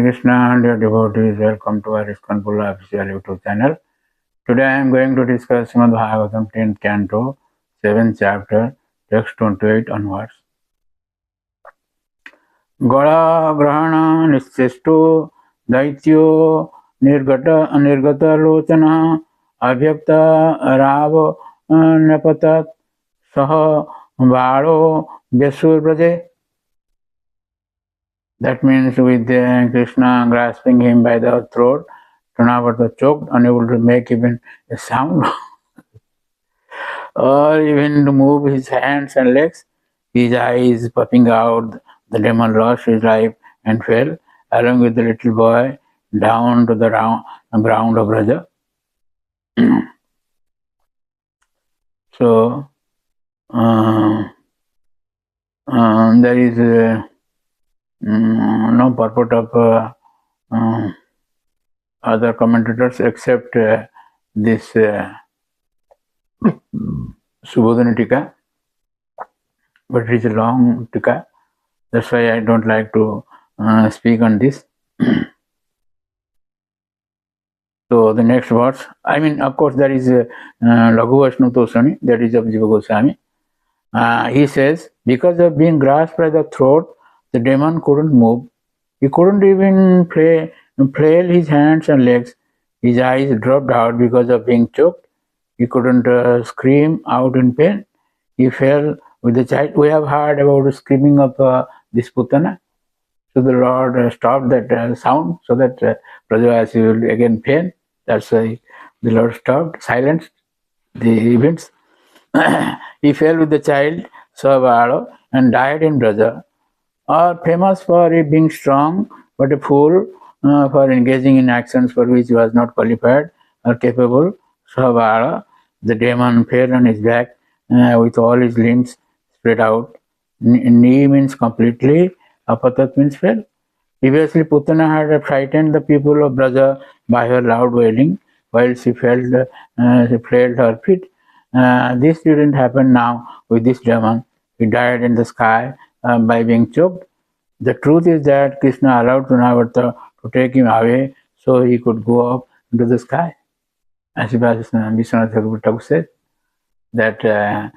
Krishna, dear devotees, welcome to our ISKCON official YouTube channel. Today I am going to discuss Srimad Bhagavatam 10th canto, 7th chapter, text 28 onwards. Gala grahana nischesto daityo nirgata lochana abhyakta rava napatat saha varo vyasur braje. That means with Krishna grasping him by the throat, Trinavarta choked, unable to make even a sound or even to move his hands and legs. His eyes popping out, the demon lost his life and fell, along with the little boy, down to the ground of Raja. So, there is no purport of other commentators except this Subodhana Tika, but it is a long Tika. That's why I don't like to speak on this. So the next verse, I mean, of course, there is Laghu Vaishnav Tosani, that is of Jiva Goswami. He says, because of being grasped by the throat, the demon couldn't move. He couldn't even flail his hands and legs. His eyes dropped out because of being choked. He couldn't scream out in pain. He fell with the child. We have heard about the screaming of this Putana. So the Lord stopped that sound so that Prajavasi will again pain. That's why the Lord stopped, silenced the events. He fell with the child, Savalo, and died in Braja. Or famous for being strong, but a fool for engaging in actions for which he was not qualified or capable. Savalo, the demon, fell on his back with all his limbs spread out. Knee means completely, apatat means fell. Previously, Putana had frightened the people of Braja by her loud wailing, while she flailed her feet. This didn't happen now with this demon. He died in the sky by being choked. The truth is that Krishna allowed Trinavarta to take him away so he could go up into the sky. As Vishwanath Thakur said, that the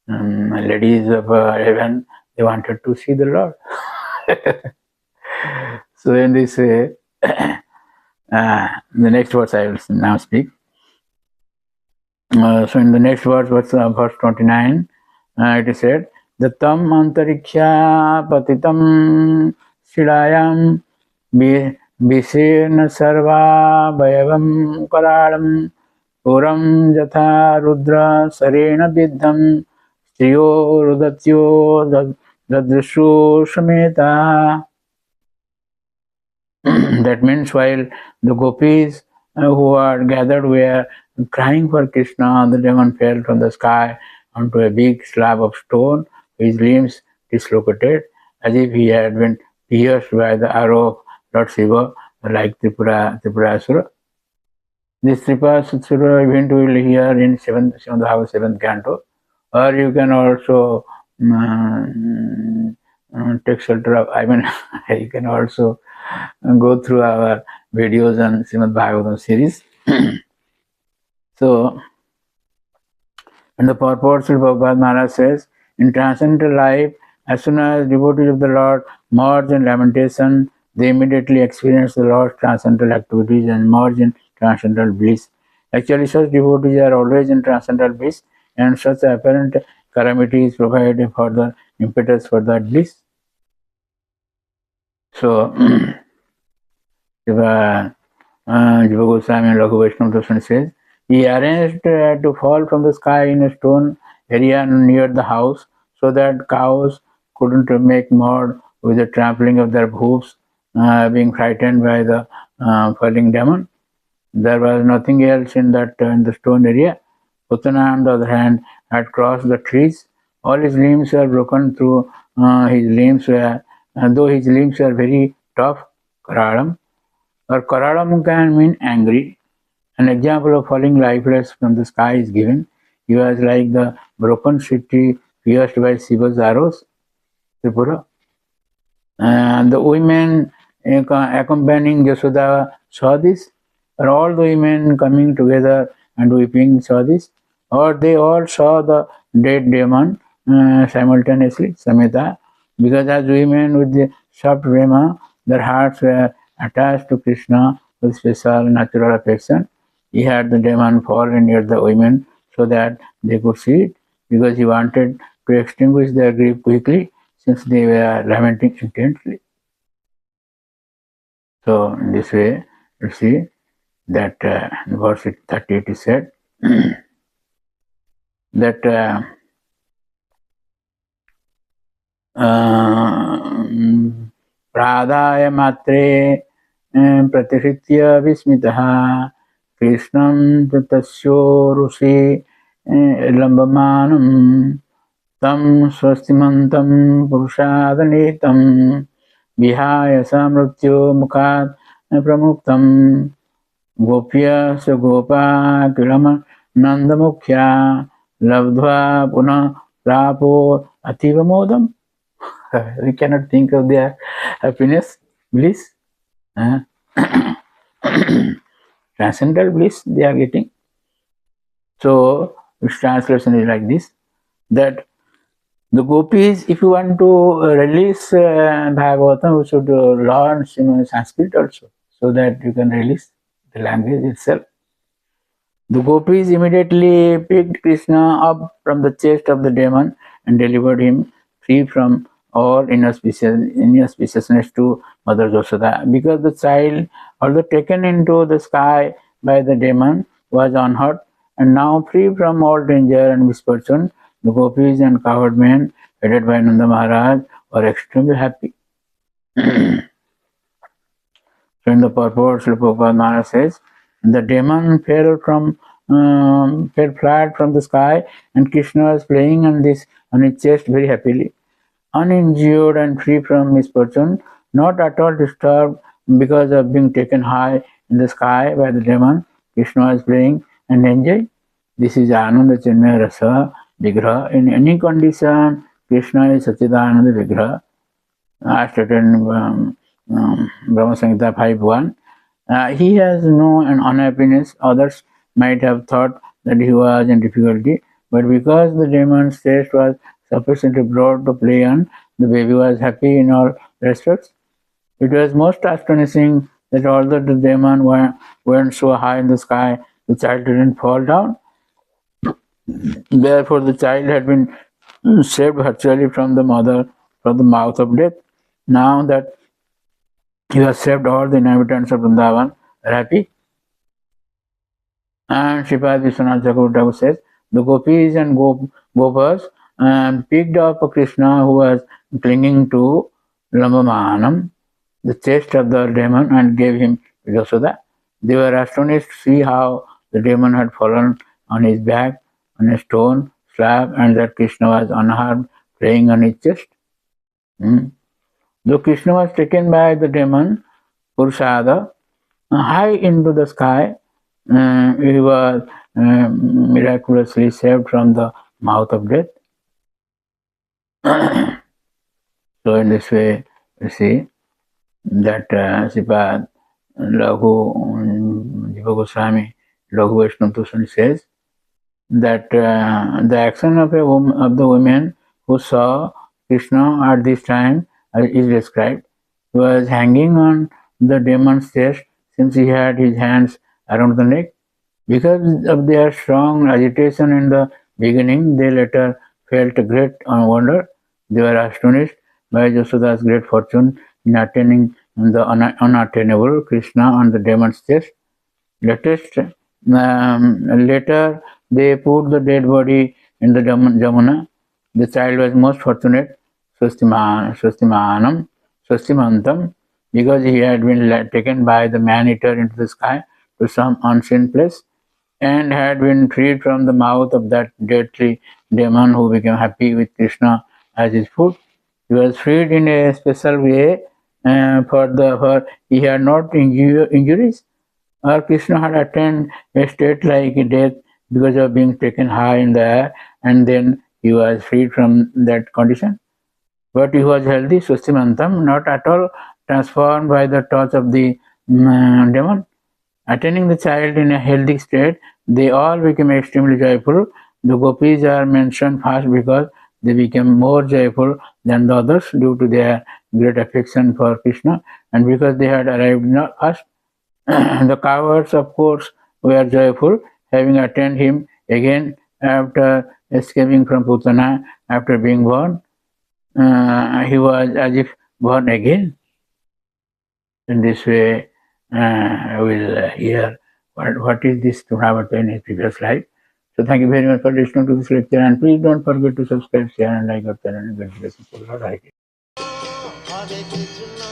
ladies of heaven, they wanted to see the Lord. So in this, the next verse I will now speak. So in the next verse, verse 29, it is said, Dattam antariksha patitam shilayam bisirna sarva bhayavam karalam puram jatha rudra sarena viddham striyo rudatyo dadrishu shameta. That means while the gopis who are gathered were crying for Krishna, the demon fell from the sky onto a big slab of stone, his limbs dislocated, as if he had been pierced by the arrow of Lord Shiva, like Tripurasura. This Tripurasura event we will hear in 7th canto, or you can also take shelter of, you can also go through our videos on Srimad Bhagavatam series. So, and the purport Sri Prabhupada Maharaj says, in transcendental life, as soon as devotees of the Lord merge in lamentation, they immediately experience the Lord's transcendental activities and merge in transcendental bliss. Actually, such devotees are always in transcendental bliss, and such apparent calamities provide a further impetus for that bliss. So, Jiva Goswami and Laghu Vaishnav Darshan says, he arranged to fall from the sky in a stone area near the house so that cows couldn't make mud with the trampling of their hooves, being frightened by the falling demon. There was nothing else in the stone area. Putana, on the other hand, had crossed the trees. All his limbs were broken through. Though his limbs were very tough, Karalam. Or Karalam can mean angry. An example of falling lifeless from the sky is given. He was like the broken city pierced by Shiva's arrows, Tripura. And the women accompanying Yashoda saw this, or all the women coming together and weeping saw this, or they all saw the dead demon simultaneously, Sameta, because as women with the soft prema, their hearts were attached to Krishna with special natural affection. He had the demon fall near the women so that they could see it, because he wanted to extinguish their grief quickly since they were lamenting intensely. So in this way, you see that in verse 38 is said that प्रादाय मात्रे प्रतिहृत्य विस्मितः कृष्णं च तस्योरुषि लम्बमानं तं स्वस्तिमन्तं पुरुषादनीतं विहाय स मृत्यो मुखात् प्रमुक्तं गोप्य स गोपा किलमनन्दमुख्या लब्ध्वा पुनः प्रापो अतीव मोदम्. We cannot think of their happiness, bliss, transcendental bliss they are getting. So its translation is like this, that the gopis, if you want to release Bhagavatam, you should learn Sanskrit also, so that you can release the language itself. The gopis immediately picked Krishna up from the chest of the demon and delivered him free from all inauspiciousness to Mother Yashoda, because the child, although taken into the sky by the demon, was unhurt and now free from all danger and misfortune. The gopis and cowherd men, headed by Nanda Maharaj, were extremely happy. So in the purport, Srila Prabhupada Maharaj says, the demon fell flat from the sky, and Krishna was playing on his chest very happily, uninjured and free from misfortune, not at all disturbed because of being taken high in the sky by the demon. Krishna was playing and enjoying. This is Ananda Chinmaya Rasa Vigraha. In any condition, Krishna is Sachidananda Vigraha. As stated in Brahma Samhita 5.1. He has no unhappiness. Others might have thought that he was in difficulty, but because the demon's taste was sufficiently broad to play on, the baby was happy in all respects. It was most astonishing that although the demon went so high in the sky, the child didn't fall down. Therefore, the child had been saved virtually from the mouth of death. Now that he has saved, all the inhabitants of Vrindavan are happy. And Sripad Vishwanath Chakravarti says, the gopis and gopas picked up Krishna, who was clinging to Lambamanam, the chest of the demon, and gave him to Yashoda. They were astonished to see how the demon had fallen on his back on a stone slab, and that Krishna was unharmed, playing on his chest. Though Krishna was taken by the demon, Purushada, high into the sky, he was miraculously saved from the mouth of death. So in this way, you see that Sripad Laghu Jiva Goswami, Laghu Vaishnava Tusani says that the action of the women who saw Krishna at this time is described. He was hanging on the demon's chest since he had his hands around the neck. Because of their strong agitation in the beginning, they later felt great wonder. They were astonished by Yashoda's great fortune in attaining the unattainable Krishna on the demon's chest. Later, they put the dead body in the Jamuna. The child was most fortunate, Swastimantam, because he had been taken by the man-eater into the sky to some unseen place, and had been freed from the mouth of that deadly demon, who became happy with Krishna as his food. He was freed in a special way, for he had not injuries, or Krishna had attained a state like death because of being taken high in the air, and then he was freed from that condition. But he was healthy, Sustimantam, not at all transformed by the touch of the demon. Attaining the child in a healthy state, they all became extremely joyful. The gopis are mentioned first because they became more joyful than the others due to their great affection for Krishna, and because they had arrived first. The cowards, of course, were joyful, having attained him again after escaping from Putana after being born. He was as if born again. In this way, we'll hear what is this Trinavarta in his previous life. So thank you very much for listening to this lecture, and please don't forget to subscribe, share, and like our channel. And God bless you for your life. Hare Krishna,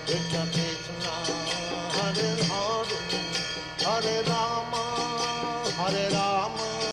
Krishna Krishna, Hare Hare, Hare Rama, Hare Rama.